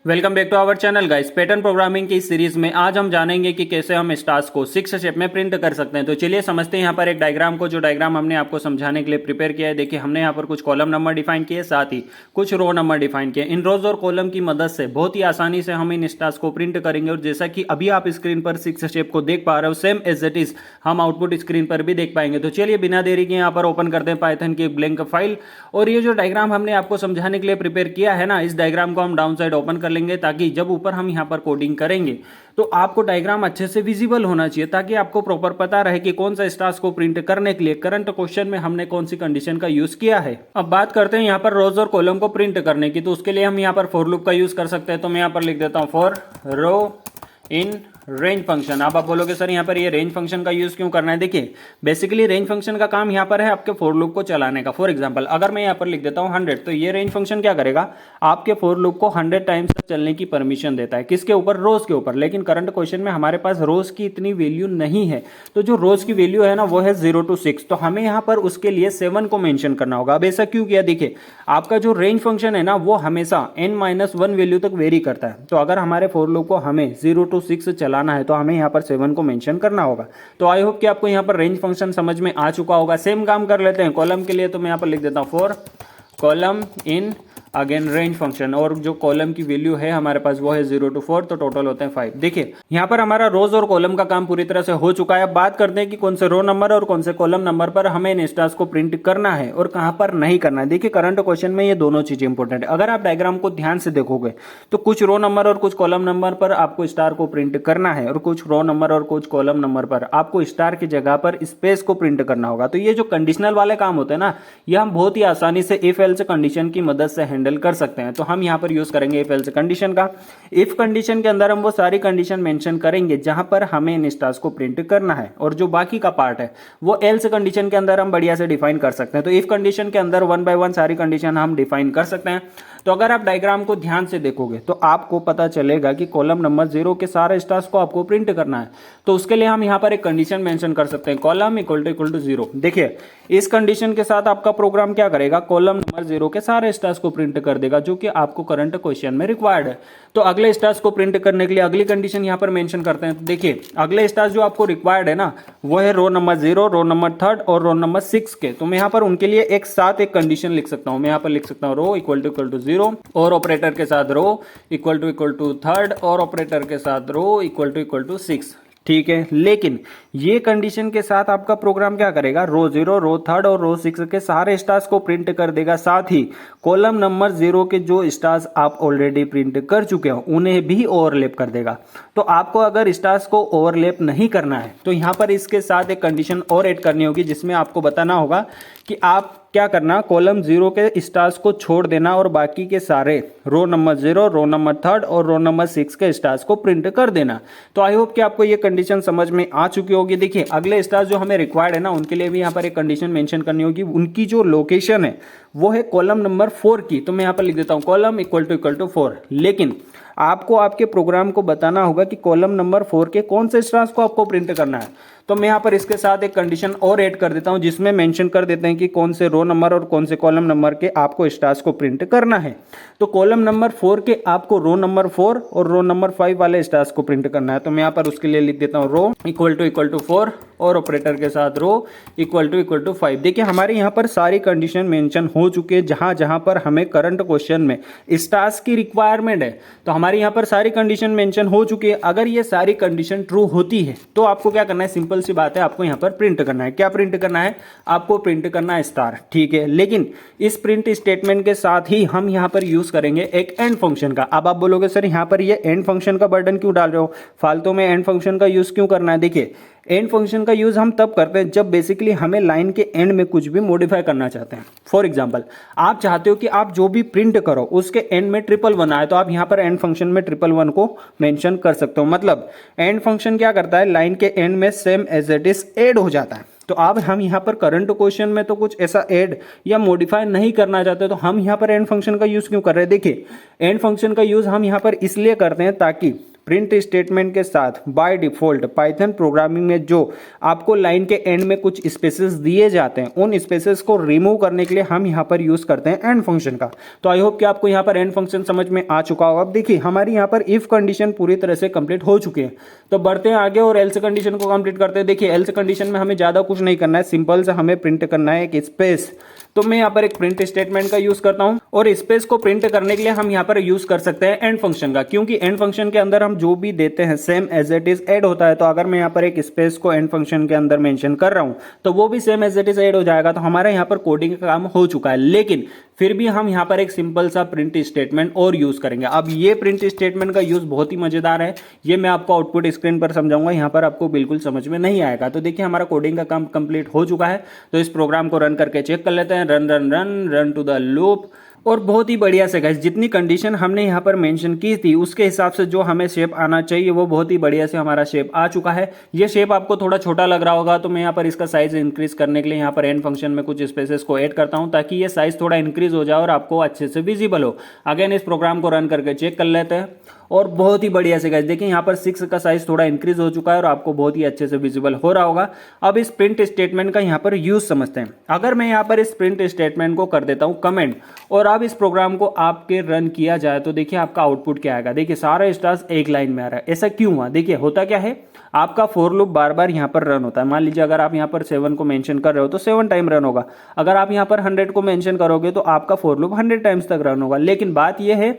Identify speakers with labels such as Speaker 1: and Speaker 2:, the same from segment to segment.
Speaker 1: Welcome back to our channel guys. Pattern programming की इस series में आज हम जानेंगे कि कैसे हम स्टार्स को 6 शेप में प्रिंट कर सकते हैं। तो चलिए समझते हैं यहाँ पर एक डायग्राम को, जो डायग्राम हमने आपको समझाने के लिए प्रिपेयर किया है। देखिए हमने यहाँ पर कुछ कॉलम नंबर डिफाइन किए, साथ ही कुछ रो नंबर डिफाइन किए। इन रोज और कॉलम की मदद से बहुत ही आसानी से हम इन स्टार्स को प्रिंट करेंगे। और जैसा कि अभी आप स्क्रीन पर 6 शेप को देख पा रहे हो, सेम एज इट इज हम आउटपुट स्क्रीन पर भी देख पाएंगे। तो चलिए बिना देरी के यहाँ पर ओपन करते हैं पाइथन की ब्लैंक फाइल। और ये जो डायग्राम हमने आपको समझाने के लिए प्रिपेयर किया है ना, इस डायग्राम को हम डाउन साइड ओपन कर लेंगे, ताकि जब ऊपर हम यहां पर कोडिंग करेंगे तो आपको डायग्राम अच्छे से विजिबल होना चाहिए, ताकि आपको प्रॉपर पता रहे कि कौन सा स्टार्स को प्रिंट करने के लिए करंट क्वेश्चन में हमने कौन सी कंडीशन का यूज किया है। अब बात करते हैं यहां पर रोज और कॉलम को प्रिंट करने की। तो उसके लिए हम यहां पर फॉर लूप का यूज कर सकते हैं। तो मैं यहां पर लिख देता हूं for row in range function. अब आप बोलोगे सर यहाँ पर ये रेंज फंक्शन का यूज क्यों करना है। देखिए बेसिकली रेंज फंक्शन का काम यहाँ पर है आपके फॉर लूप को चलाने का। फॉर एग्जांपल अगर मैं यहाँ पर लिख देता हूँ 100, तो ये रेंज फंक्शन क्या करेगा, आपके फॉर लूप को 100 टाइम्स तक चलने की परमिशन देता है। किसके ऊपर, रोज के ऊपर। लेकिन करंट क्वेश्चन में हमारे पास रोज की इतनी वैल्यू नहीं है, तो जो रोज की वैल्यू है ना वो है 0 to 6। तो हमें यहाँ पर उसके लिए 7 को मेंशन करना होगा। अब ऐसा क्यों किया, देखिए आपका जो रेंज फंक्शन है ना वो हमेशा n-1 वैल्यू तक वेरी करता है। तो अगर हमारे फॉर लूप को हमें 0 to 6 चलाना है तो हमें यहाँ पर 7 को मेंशन करना होगा। तो आई होप कि आपको यहाँ पर रेंज फंक्शन समझ में आ चुका होगा। सेम काम कर लेते हैं कॉलम के लिए। तो मैं यहाँ पर लिख देता हूँ for column in again range function, और जो कॉलम की वैल्यू है हमारे पास वो है 0 to 4, तो टोटल होते हैं 5। देखिए यहाँ पर हमारा रोज और कॉलम का काम पूरी तरह से हो चुका है। अब बात करते हैं कि कौन से रो नंबर और कौन से कॉलम नंबर पर हमें इन स्टार्स को प्रिंट करना है और कहां पर नहीं करना है। देखिए करंट क्वेश्चन में ये दोनों चीजें इंपॉर्टेंट है। अगर आप डायग्राम को ध्यान से देखोगे तो कुछ रो नंबर और कुछ कॉलम नंबर पर आपको स्टार को प्रिंट करना है, और कुछ रो नंबर और कुछ कॉलम नंबर पर आपको स्टार की जगह पर स्पेस को प्रिंट करना होगा। तो ये जो कंडीशनल वाले काम होते हैं ना, ये हम बहुत ही आसानी से इफ एल्स कंडीशन की मदद से हैंडल कर सकते हैं। तो हम यहां पर यूज करेंगे इफ एल्स कंडीशन का। इफ कंडीशन के अंदर हम वो सारी कंडीशन मेंशन करेंगे जहां पर हमें इन स्टार्स को प्रिंट करना है, और जो बाकी का पार्ट है वो एल्स कंडीशन के अंदर हम बढ़िया से डिफाइन कर सकते हैं। तो इफ कंडीशन के अंदर 1 by 1 सारी कंडीशन हम डिफाइन कर सकते हैं। तो अगर आप डायग्राम को ध्यान से देखोगे तो आपको पता चलेगा कि कॉलम नंबर 0 के सारे स्टार्स को आपको प्रिंट करना है। तो उसके लिए हम यहां पर एक कंडीशन मेंशन कर सकते हैं, कॉलम इक्वल टू 0। देखिए इस कंडीशन के साथ आपका प्रोग्राम क्या करेगा, कॉलम नंबर 0 के सारे स्टार्स को प्रिंट कर देगा, जो कि आपको करंट क्वेश्चन में रिक्वायर्ड है। तो अगले स्टार्स को प्रिंट करने के लिए अगली कंडीशन यहां पर मेंशन करते हैं। तो देखिए अगले स्टार्स जो आपको रिक्वायर्ड है ना, वो है रो नंबर 0, रो नंबर 3 और रो नंबर 6 के। तो मैं यहां पर उनके लिए एक साथ एक कंडीशन लिख सकता हूं। मैं यहां पर लिख सकता हूं रो इक्वल टू 0 और ऑपरेटर के साथ रो इक्वल टू 3 और ऑपरेटर के साथ रो इक्वल टू 6। ठीक है, लेकिन ये कंडीशन के साथ आपका प्रोग्राम क्या करेगा, रो 0, रो 3 और रो 6 के सारे स्टार्स को प्रिंट कर देगा। साथ ही कॉलम नंबर 0 के जो स्टार्स आप ऑलरेडी प्रिंट कर चुके हो उन्हें भी ओवरलैप कर देगा। तो आपको अगर स्टार्स को ओवरलैप नहीं करना है तो यहां पर इसके साथ एक कंडीशन और ऐड करनी होगी, जिसमें आपको बताना होगा कि आप क्या करना, कॉलम 0 के स्टार्स को छोड़ देना और बाकी के सारे रो नंबर 0, रो नंबर 3 और रो नंबर 6 के स्टार्स को प्रिंट कर देना। तो आई होप कि आपको ये कंडीशन समझ में आ चुकी होगी। देखिए अगले स्टार्स जो हमें रिक्वायर्ड है ना, उनके लिए भी यहाँ पर एक कंडीशन मेंशन करनी होगी। उनकी जो लोकेशन है वो है कॉलम नंबर 4 की। तो मैं यहाँ पर लिख देता हूँ कॉलम इक्वल टू 4। लेकिन आपको आपके प्रोग्राम को बताना होगा कि कॉलम नंबर 4 के कौन से स्टार्स को आपको प्रिंट करना है। तो मैं यहाँ पर इसके साथ एक कंडीशन और ऐड कर देता हूं, जिसमें मेंशन कर देते हैं कि कौन से रो नंबर और कौन से कॉलम नंबर के आपको स्टार्स को प्रिंट करना है। तो कॉलम नंबर 4 के आपको रो नंबर 4 और रो नंबर 5 वाले स्टार्स को प्रिंट करना है। तो मैं यहाँ पर उसके लिए लिख देता हूँ रो इक्वल टू 4 और ऑपरेटर के साथ रो इक्वल टू 5। देखिए हमारे यहाँ पर सारी कंडीशन मेंशन हो चुकी है जहां जहां पर हमें करंट क्वेश्चन में स्टार्स की रिक्वायरमेंट है। तो हमारे यहाँ पर सारी कंडीशन मेंशन हो चुकी है। अगर ये सारी कंडीशन ट्रू होती है तो आपको क्या करना है, सिंपल सी बात है, आपको यहाँ पर प्रिंट करना है। क्या प्रिंट करना है, आपको प्रिंट करना है स्टार। ठीक है, लेकिन इस प्रिंट स्टेटमेंट के साथ ही हम यहाँ पर यूज करेंगे एक एंड फंक्शन का। अब आप बोलोगे सर यहाँ पर ये एंड फंक्शन का बर्डन क्यों डाल रहे हो, फालतू में एंड फंक्शन का यूज क्यों करना है। देखिए एंड फंक्शन का यूज हम तब करते हैं जब बेसिकली हमें लाइन के एंड में कुछ भी मॉडिफाई करना चाहते हैं। फॉर एग्जांपल आप चाहते हो कि आप जो भी प्रिंट करो उसके एंड में 111 आए, तो आप यहां पर एंड फंक्शन में 111 को मेंशन कर सकते हो। मतलब एंड फंक्शन क्या करता है, लाइन के एंड में same as it is add हो जाता है। तो अब हम यहाँ पर करंट क्वेश्चन में तो कुछ ऐसा ऐड या मॉडिफाई नहीं करना चाहते, तो हम यहाँ पर एंड फंक्शन का यूज क्यों कर रहे हैं। देखिए एंड फंक्शन का यूज हम यहाँ पर इसलिए करते हैं ताकि प्रिंट स्टेटमेंट के साथ बाय डिफॉल्ट पाइथन प्रोग्रामिंग में जो आपको लाइन के एंड में कुछ स्पेसेस दिए जाते हैं, उन स्पेसेस को रिमूव करने के लिए हम यहाँ पर यूज करते हैं एंड फंक्शन का। तो आई होप कि आपको यहाँ पर एंड फंक्शन समझ में आ चुका होगा। अब देखिए हमारी यहाँ पर इफ कंडीशन पूरी तरह से कंप्लीट हो चुकी है, तो बढ़ते हैं आगे और एल्स कंडीशन को कंप्लीट करते हैं। देखिए एल्स कंडीशन में हमें ज्यादा कुछ नहीं करना है, सिंपल से हमें प्रिंट करना है एक स्पेस। तो मैं यहाँ पर एक प्रिंट स्टेटमेंट का यूज करता हूं और स्पेस को प्रिंट करने के लिए हम यहाँ पर यूज कर सकते हैं एंड फंक्शन का, क्योंकि एंड फंक्शन के अंदर हम जो भी देते हैं same as it is add होता है। तो अगर मैं यहाँ पर एक स्पेस को एंड फंक्शन के अंदर मेंशन कर रहा हूं तो वो भी same as it is add हो जाएगा। तो हमारा यहाँ पर कोडिंग का काम हो चुका है, लेकिन फिर भी हम यहाँ पर एक सिंपल सा प्रिंट स्टेटमेंट और यूज करेंगे। अब ये प्रिंट स्टेटमेंट का यूज बहुत ही मजेदार है, ये मैं आपको आउटपुट स्क्रीन पर समझाऊंगा, यहाँ पर आपको बिल्कुल समझ में नहीं आएगा। तो देखिए हमारा कोडिंग का काम कंप्लीट हो चुका है, तो इस प्रोग्राम को रन करके चेक कर लेते हैं। Run run run run to the loop. और बहुत ही बढ़िया से गाइस, जितनी कंडीशन हमने यहाँ पर मेंशन की थी उसके हिसाब से जो हमें शेप आना चाहिए वो बहुत ही बढ़िया से हमारा शेप आ चुका है। ये शेप आपको थोड़ा छोटा लग रहा होगा, तो मैं यहाँ पर इसका साइज इंक्रीज करने के लिए यहाँ पर एंड फंक्शन में कुछ स्पेसेस को ऐड करता हूँ ताकि ये साइज थोड़ा इंक्रीज हो जाए और आपको अच्छे से विजिबल हो। अगेन इस प्रोग्राम को रन करके चेक कर लेते हैं और बहुत ही बढ़िया से गाइस देखिए यहाँ पर 6 का साइज थोड़ा इंक्रीज हो चुका है और आपको बहुत ही अच्छे से विजिबल हो रहा होगा। अब इस प्रिंट स्टेटमेंट का यहाँ पर यूज समझते हैं। अगर मैं यहाँ पर इस प्रिंट स्टेटमेंट को कर देता हूँ कमेंट और अब इस प्रोग्राम को आपके रन किया जाए तो देखिए आपका आउटपुट क्या आएगा। देखिए सारा स्टार्स एक लाइन में आ रहा है। ऐसा क्यों हुआ? देखिए होता क्या है, आपका फॉर लूप बार बार यहाँ पर रन होता है। मान लीजिए अगर आप यहाँ पर 7 को मेंशन कर रहे हो तो 7 टाइम रन होगा। अगर आप यहाँ पर 100 को मेंशन करोगे तो आपका फॉर लूप 100 टाइम्स तक रन होगा। लेकिन बात यह है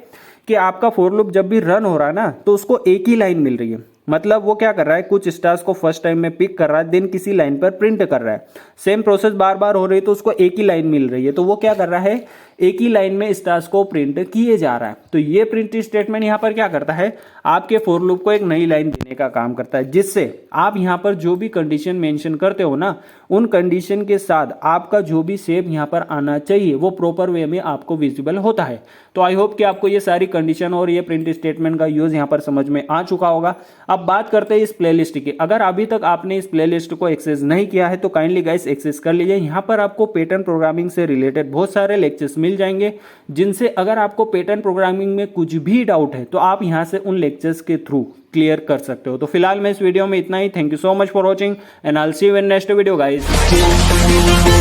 Speaker 1: कि आपका फॉर लूप जब भी रन हो रहा है ना तो उसको एक ही लाइन मिल रही है। मतलब वो क्या कर रहा है, कुछ स्टार्स को फर्स्ट टाइम में पिक कर रहा है, देन किसी लाइन पर प्रिंट कर रहा है। सेम प्रोसेस बार बार हो रही है तो उसको एक ही लाइन मिल रही है, तो वो क्या कर रहा है, एक ही लाइन में स्टार्स को प्रिंट किए जा रहा है। तो ये प्रिंट स्टेटमेंट यहाँ पर क्या करता है, आपके फॉर लूप को एक नई लाइन देने का काम करता है, जिससे आप यहाँ पर जो भी कंडीशन मेंशन करते हो ना, उन कंडीशन के साथ आपका जो भी शेप यहाँ पर आना चाहिए वो प्रॉपर वे में आपको विजिबल होता है। तो आई होप कि आपको ये सारी कंडीशन और ये प्रिंट स्टेटमेंट का यूज यहाँ पर समझ में आ चुका होगा। अब बात करते हैं इस प्लेलिस्ट की। अगर अभी तक आपने इस प्लेलिस्ट को एक्सेस नहीं किया है तो काइंडली गाइस एक्सेस कर लीजिए। यहाँ पर आपको पैटर्न प्रोग्रामिंग से रिलेटेड बहुत सारे लेक्चर्स मिल जाएंगे, जिनसे अगर आपको पैटर्न प्रोग्रामिंग में कुछ भी डाउट है तो आप यहाँ से उन लेक्चर्स के थ्रू क्लियर कर सकते हो। तो फिलहाल मैं इस वीडियो में इतना ही। Thank you so much for watching and I will see you in next video guys.